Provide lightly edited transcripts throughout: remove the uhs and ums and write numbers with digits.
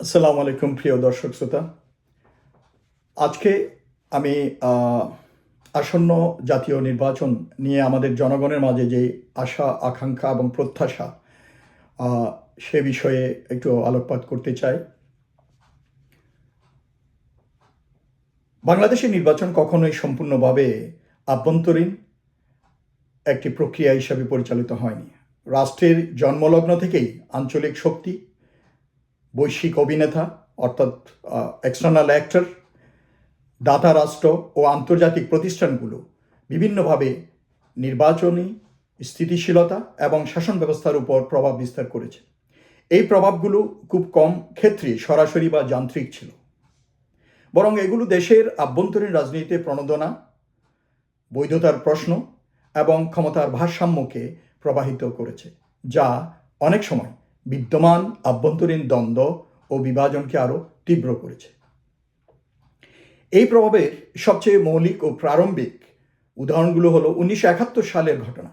আসসালামু আলাইকুম প্রিয় দর্শক শ্রোতা। আজকে আমি আসন্ন জাতীয় নির্বাচন নিয়ে আমাদের জনগণের মাঝে যে আশা আকাঙ্ক্ষা এবং প্রত্যাশা আহ, সে বিষয়ে একটু আলোকপাত করতে চাই। বাংলাদেশের নির্বাচন কখনোই সম্পূর্ণভাবে আভ্যন্তরীণ একটি প্রক্রিয়া হিসাবে পরিচালিত হয়নি। রাষ্ট্রের জন্মলগ্ন থেকেই আঞ্চলিক শক্তি, বৈশ্বিক অভিনেতা অর্থাৎ এক্সটার্নাল অ্যাক্টর, দাতা রাষ্ট্র ও আন্তর্জাতিক প্রতিষ্ঠানগুলো বিভিন্নভাবে নির্বাচনী স্থিতিশীলতা এবং শাসন ব্যবস্থার উপর প্রভাব বিস্তার করেছে। এই প্রভাবগুলো খুব কম ক্ষেত্রে সরাসরি বা যান্ত্রিক ছিল, বরং এগুলো দেশের আভ্যন্তরীণ রাজনীতিতে প্রণোদনা, বৈধতার প্রশ্ন এবং ক্ষমতার ভারসাম্যকে প্রবাহিত করেছে, যা অনেক সময় বিদ্যমান আভ্যন্তরীণ দ্বন্দ্ব ও বিভাজনকে আরও তীব্র করেছে। এই প্রভাবের সবচেয়ে মৌলিক ও প্রারম্ভিক উদাহরণগুলো হলো 1971 সালের ঘটনা।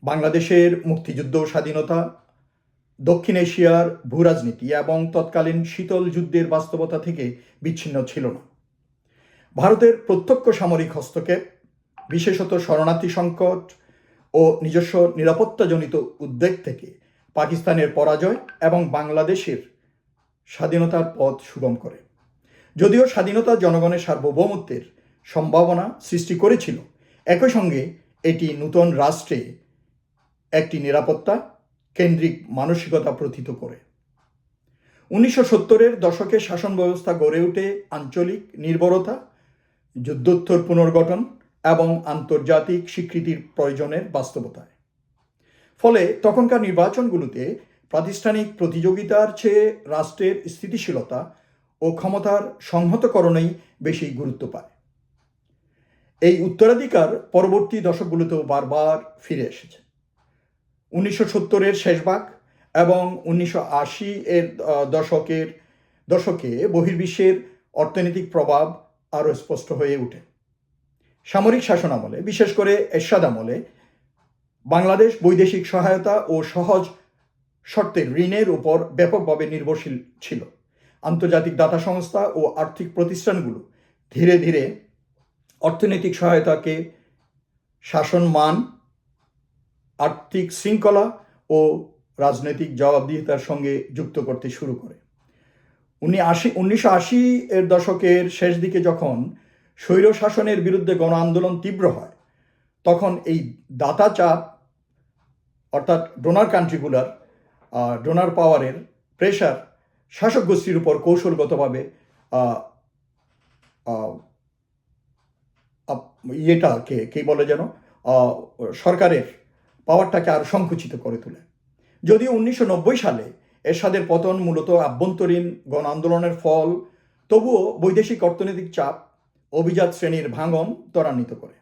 বাংলাদেশের মুক্তিযুদ্ধ, স্বাধীনতা, দক্ষিণ এশিয়ার ভূরাজনীতি এবং তৎকালীন শীতল যুদ্ধের বাস্তবতা থেকে বিচ্ছিন্ন ছিল না। ভারতের প্রত্যক্ষ সামরিক হস্তক্ষেপ, বিশেষত শরণার্থী সংকট ও নিজস্ব নিরাপত্তাজনিত উদ্বেগ থেকে পাকিস্তানের পরাজয় এবং বাংলাদেশের স্বাধীনতার পথ সুগম করে। যদিও স্বাধীনতা জনগণের সার্বভৌমত্বের সম্ভাবনা সৃষ্টি করেছিল, একই সঙ্গে এটি নতুন রাষ্ট্রে একটি নিরাপত্তা কেন্দ্রিক মানসিকতা প্রথিত করে। 1970-এর দশকে শাসন ব্যবস্থা গড়ে ওঠে আঞ্চলিক নির্ভরতা, যুদ্ধোত্তর পুনর্গঠন এবং আন্তর্জাতিক স্বীকৃতির প্রয়োজনের বাস্তবতায়। ফলে তখনকার নির্বাচনগুলোতে প্রাতিষ্ঠানিক প্রতিযোগিতার চেয়ে রাষ্ট্রের স্থিতিশীলতা ও ক্ষমতার সংহতকরণেই বেশি গুরুত্ব পায়। এই উত্তরাধিকার পরবর্তী দশকগুলোতেও বারবার ফিরে এসেছে। 1970-এর শেষভাগ এবং 1980-এর দশকে বহির্বিশ্বের অর্থনৈতিক প্রভাব আরও স্পষ্ট হয়ে ওঠে। সামরিক শাসন আমলে, বিশেষ করে এরশাদ আমলে, বাংলাদেশ বৈদেশিক সহায়তা ও সহজ শর্তের ঋণের উপর ব্যাপকভাবে নির্ভরশীল ছিল। আন্তর্জাতিক দাতা সংস্থা ও আর্থিক প্রতিষ্ঠানগুলো ধীরে ধীরে অর্থনৈতিক সহায়তাকে শাসন মান, আর্থিক শৃঙ্খলা ও রাজনৈতিক জবাবদিহিতার সঙ্গে যুক্ত করতে শুরু করে। 1980-এর দশকের শেষ দিকে যখন স্বৈর শাসনের বিরুদ্ধে গণ আন্দোলন তীব্র হয়, তখন এই দাতা চাপ অর্থাৎ ডোনার কান্ট্রিগুলার ডোনার পাওয়ারের প্রেশার শাসক গোষ্ঠীর উপর কৌশলগতভাবে ইয়েটাকে কে বলে যেন সরকারের পাওয়ারটাকে আর সংকুচিত করে তোলে। যদিও 1990 সালে এরশাদের পতন মূলত আভ্যন্তরীণ গণ আন্দোলনের ফল, তবুও বৈদেশিক অর্থনৈতিক চাপ অভিজাত শ্রেণীর ভাঙন ত্বরান্বিত করে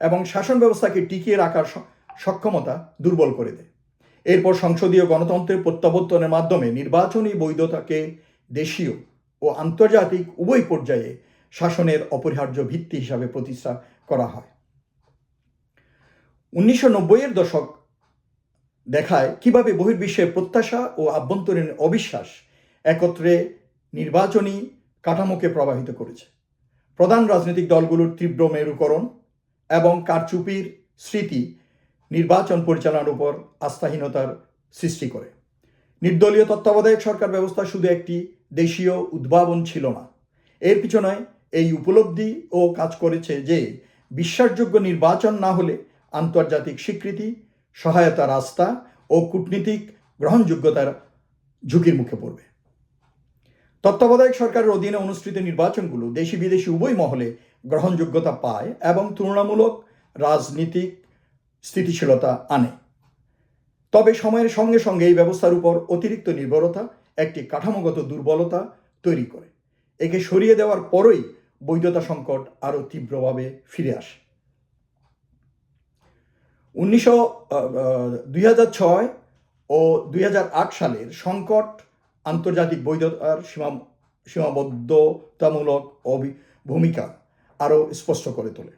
এবং শাসন ব্যবস্থাকে টিকিয়ে রাখার সক্ষমতা দুর্বল করে দেয়। এরপর সংসদীয় গণতন্ত্রের প্রত্যাবর্তনের মাধ্যমে নির্বাচনী বৈধতাকে দেশীয় ও আন্তর্জাতিক উভয় পর্যায়ে শাসনের অপরিহার্য ভিত্তি হিসাবে প্রতিষ্ঠা করা হয়। 1990-এর দশক দেখায় কিভাবে বহির্বিশ্বের প্রত্যাশা ও আভ্যন্তরীণ অবিশ্বাস একত্রে নির্বাচনী কাঠামোকে প্রভাবিত করেছে। প্রধান রাজনৈতিক দলগুলোর তীব্র মেরুকরণ এবং কারচুপির স্মৃতি নির্বাচন পরিচালনার উপর আস্থাহীনতার সৃষ্টি করে। নির্দলীয় তত্ত্বাবধায়ক সরকার ব্যবস্থা শুধু একটি দেশীয় উদ্ভাবন ছিল না, এর পিছনে এই উপলব্ধি ও কাজ করেছে যে বিশ্বাসযোগ্য নির্বাচন না হলে আন্তর্জাতিক স্বীকৃতি, সহায়তা রাস্তা ও কূটনীতিক গ্রহণযোগ্যতার ঝুঁকির মুখে পড়বে। তত্ত্বাবধায়ক সরকারের অধীনে অনুষ্ঠিত নির্বাচনগুলো দেশি বিদেশি উভয় মহলে গ্রহণযোগ্যতা পায় এবং তুলনামূলক রাজনীতিক স্থিতিশীলতা আনে। তবে সময়ের সঙ্গে সঙ্গে এই ব্যবস্থার উপর অতিরিক্ত নির্ভরতা একটি কাঠামোগত দুর্বলতা তৈরি করে। একে সরিয়ে দেওয়ার পরই বৈধতা সংকট আরও তীব্রভাবে ফিরে আসে। 2006 ও 2008 সালের সংকট আন্তর্জাতিক বৈধতার সীমাবদ্ধতামূলক ভূমিকা আরও স্পষ্ট করে তোলে।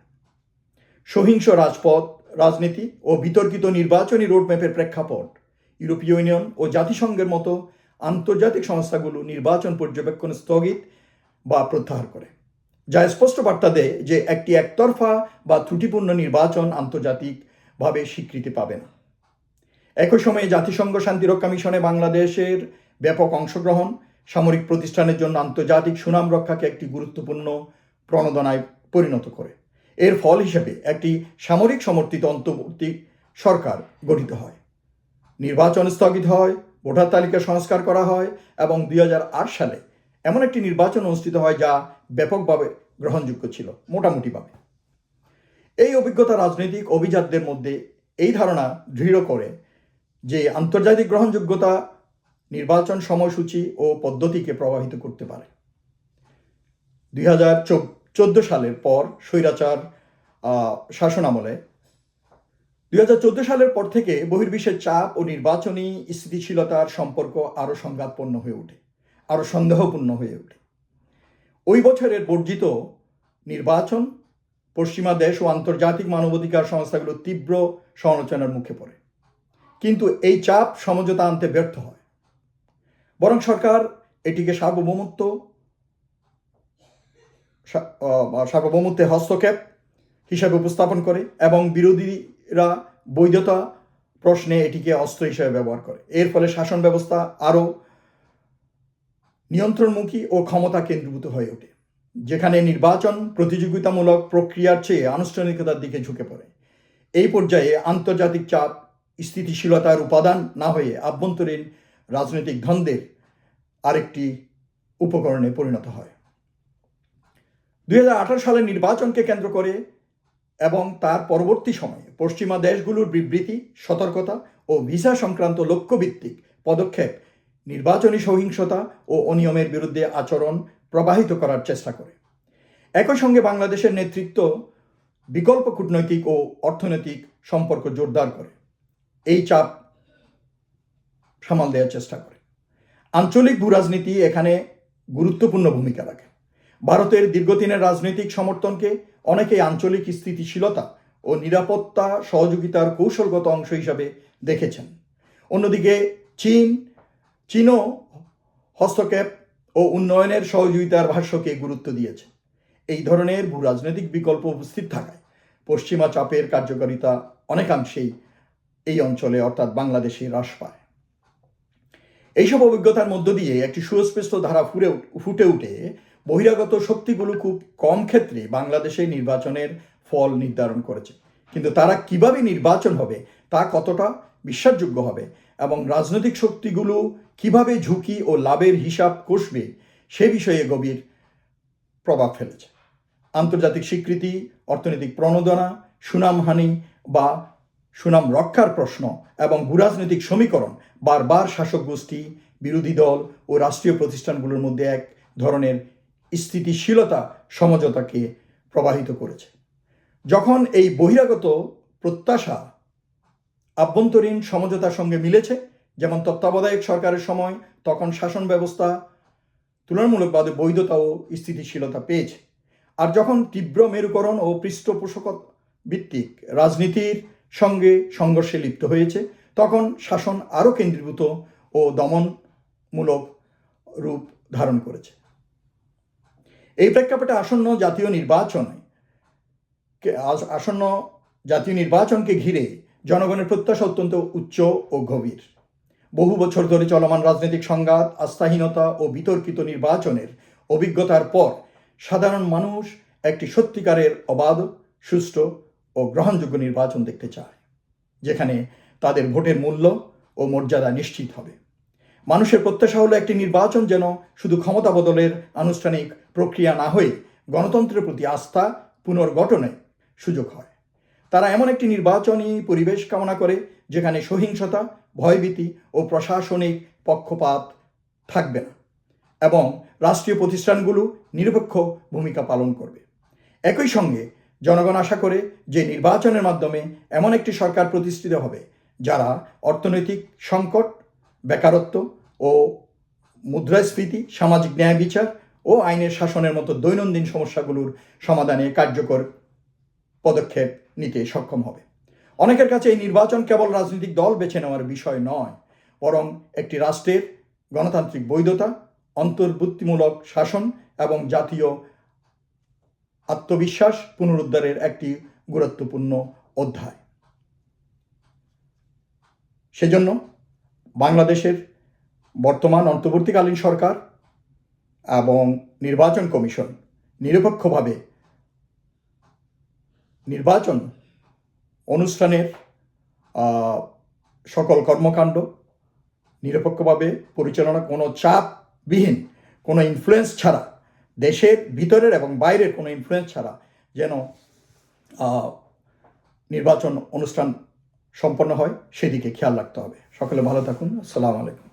সহিংস রাজনীতি ও বিতর্কিত নির্বাচনী রোডম্যাপের প্রেক্ষাপট ইউরোপীয় ইউনিয়ন ও জাতিসংঘের মতো আন্তর্জাতিক সংস্থাগুলো নির্বাচন পর্যবেক্ষণ স্থগিত বা প্রত্যাহার করে, যা স্পষ্ট বার্তা দেয় যে একটি একতরফা বা ত্রুটিপূর্ণ নির্বাচন আন্তর্জাতিকভাবে স্বীকৃতি পাবে না। একই সময়ে জাতিসংঘ শান্তিরক্ষা মিশনে বাংলাদেশের ব্যাপক অংশগ্রহণ সামরিক প্রতিষ্ঠানের জন্য আন্তর্জাতিক সুনাম রক্ষাকে একটি গুরুত্বপূর্ণ প্রণোদনায় পরিণত করে। এর ফল হিসেবে একটি সামরিক সমর্থিত অন্তর্বর্তী সরকার গঠিত হয়, নির্বাচন স্থগিত হয়, ভোটার তালিকা সংস্কার করা হয় এবং 2008 সালে এমন একটি নির্বাচন অনুষ্ঠিত হয় যা ব্যাপকভাবে গ্রহণযোগ্য ছিল মোটামুটিভাবে। এই অভিজ্ঞতা রাজনৈতিক অভিজাতদের মধ্যে এই ধারণা দৃঢ় করে যে আন্তর্জাতিক গ্রহণযোগ্যতা নির্বাচন সময়সূচি ও পদ্ধতিকে প্রভাবিত করতে পারে। 2014 সালের পর স্বৈরাচার শাসন আমলে 2014 সালের পর থেকে বহির্বিশ্বের চাপ ও নির্বাচনী স্থিতিশীলতার সম্পর্ক আরও সংঘাতপূর্ণ হয়ে ওঠে, আরও সন্দেহপূর্ণ হয়ে ওঠে। ওই বছরের বর্জিত নির্বাচন পশ্চিমা দেশ ও আন্তর্জাতিক মানবাধিকার সংস্থাগুলো তীব্র সমালোচনার মুখে পড়ে, কিন্তু এই চাপ সমঝোতা আনতে ব্যর্থ হয়। বরং সরকার এটিকে সার্বভৌমত্বে হস্তক্ষেপ হিসাবে উপস্থাপন করে এবং বিরোধীরা বৈধতা প্রশ্নে এটিকে অস্ত্র হিসেবে ব্যবহার করে। এর ফলে শাসন ব্যবস্থা আরও নিয়ন্ত্রণমুখী ও ক্ষমতা কেন্দ্রীভূত হয়ে ওঠে, যেখানে নির্বাচন প্রতিযোগিতামূলক প্রক্রিয়ার চেয়ে আনুষ্ঠানিকতার দিকে ঝুঁকে পড়ে। এই পর্যায়ে আন্তর্জাতিক চাপ স্থিতিশীলতার উপাদান না হয়ে আভ্যন্তরীণ রাজনৈতিক দ্বন্দ্বের আরেকটি উপকরণে পরিণত হয়। 2018 সালের নির্বাচনকে কেন্দ্র করে এবং তার পরবর্তী সময়ে পশ্চিমা দেশগুলোর বিবৃতি, সতর্কতা ও ভিসা সংক্রান্ত লক্ষ্যভিত্তিক পদক্ষেপ নির্বাচনী সহিংসতা ও অনিয়মের বিরুদ্ধে আচরণ প্রবাহিত করার চেষ্টা করে। একই সঙ্গে বাংলাদেশের নেতৃত্ব বিকল্প কূটনৈতিক ও অর্থনৈতিক সম্পর্ক জোরদার করে এই চাপ সামাল দেওয়ার চেষ্টা করে। আঞ্চলিক ভূরাজনীতি এখানে গুরুত্বপূর্ণ ভূমিকা রাখে। ভারতের দীর্ঘদিনের রাজনৈতিক সমর্থনকে অনেকেই আঞ্চলিক স্থিতিশীলতা ও নিরাপত্তা সহযোগিতার কৌশলগত অংশ হিসাবে দেখেছেন। অন্যদিকে চীনও হস্তক্ষেপ ও উন্নয়নের সহযোগিতার ভাষ্যকে গুরুত্ব দিয়েছে। এই ধরনের ভূরাজনৈতিক বিকল্প উপস্থিত থাকায় পশ্চিমা চাপের কার্যকারিতা অনেকাংশেই এই অঞ্চলে অর্থাৎ বাংলাদেশে হ্রাস পায়। এইসব অভিজ্ঞতার মধ্য দিয়ে একটি সুস্পষ্ট ধারা ফুটে উঠে বহিরাগত শক্তিগুলো খুব কম ক্ষেত্রে বাংলাদেশে নির্বাচনের ফল নির্ধারণ করেছে, কিন্তু তারা কিভাবে নির্বাচন হবে, তা কতটা বিশ্বাসযোগ্য হবে এবং রাজনৈতিক শক্তিগুলো কিভাবে ঝুঁকি ও লাভের হিসাব কষবে সে বিষয়ে গভীর প্রভাব ফেলেছে। আন্তর্জাতিক স্বীকৃতি, অর্থনৈতিক প্রণোদনা, সুনামহানি বা সুনাম রক্ষার প্রশ্ন এবং ভূরাজনৈতিক সমীকরণ বারবার শাসক গোষ্ঠী, বিরোধী দল ও রাষ্ট্রীয় প্রতিষ্ঠানগুলোর মধ্যে এক ধরনের স্থিতিশীলতা সমঝোতাকে প্রবাহিত করেছে। যখন এই বহিরাগত প্রত্যাশা আভ্যন্তরীণ সমঝোতার সঙ্গে মিলেছে, যেমন তত্ত্বাবধায়ক সরকারের সময়, তখন শাসন ব্যবস্থা তুলনামূলকভাবে বৈধতা ও স্থিতিশীলতা পেয়েছে। আর যখন তীব্র মেরুকরণ ও পৃষ্ঠপোষকতা ভিত্তিক রাজনীতির সঙ্গে সংঘর্ষে লিপ্ত হয়েছে, তখন শাসন আরও কেন্দ্রীভূত ও দমনমূলক রূপ ধারণ করেছে। এই প্রেক্ষাপটে আসন্ন জাতীয় নির্বাচনকে ঘিরে জনগণের প্রত্যাশা অত্যন্ত উচ্চ ও গভীর। বহু বছর ধরে চলমান রাজনৈতিক সংঘাত, আস্থাহীনতা ও বিতর্কিত নির্বাচনের অভিজ্ঞতার পর সাধারণ মানুষ একটি সত্যিকারের অবাধ, সুষ্ঠু ও গ্রহণযোগ্য নির্বাচন দেখতে চায়, যেখানে তাদের ভোটের মূল্য ও মর্যাদা নিশ্চিত হবে। মানুষের প্রত্যাশা হলো একটি নির্বাচন যেন শুধু ক্ষমতা বদলের আনুষ্ঠানিক প্রক্রিয়া না হয়ে গণতন্ত্রের প্রতি আস্থা পুনর্গঠনের সুযোগ হয়। তারা এমন একটি নির্বাচনী পরিবেশ কামনা করে যেখানে সহিংসতা, ভয়ভীতি ও প্রশাসনিক পক্ষপাত থাকবে না এবং রাষ্ট্রীয় প্রতিষ্ঠানগুলো নিরপেক্ষ ভূমিকা পালন করবে। একই সঙ্গে জনগণ আশা করে যে নির্বাচনের মাধ্যমে এমন একটি সরকার প্রতিষ্ঠিত হবে যারা অর্থনৈতিক সংকট, বেকারত্ব ও মুদ্রাস্ফীতি, সামাজিক ন্যায় বিচার ও আইনের শাসনের মতো দৈনন্দিন সমস্যাগুলোর সমাধানে কার্যকর পদক্ষেপ নিতে সক্ষম হবে। অনেকের কাছে এই নির্বাচন কেবল রাজনৈতিক দল বেছে নেওয়ার বিষয় নয়, বরং একটি রাষ্ট্রের গণতান্ত্রিক বৈধতা, অন্তর্ভুক্তিমূলক শাসন এবং জাতীয় আত্মবিশ্বাস পুনরুদ্ধারের একটি গুরুত্বপূর্ণ অধ্যায়। সেজন্য বাংলাদেশের বর্তমান অন্তর্বর্তীকালীন সরকার এবং নির্বাচন কমিশন নিরপেক্ষভাবে নির্বাচন অনুষ্ঠানের সকল কর্মকাণ্ড নিরপেক্ষভাবে পরিচালনা, কোনো চাপবিহীন, কোনো ইনফ্লুয়েন্স ছাড়া, দেশের ভিতরের এবং বাইরের কোনো ইনফ্লুয়েন্স ছাড়া যেন নির্বাচন অনুষ্ঠান সম্পন্ন হয়, সেদিকে খেয়াল রাখতে হবে। সকলে ভালো থাকুন। আসসালামু আলাইকুম।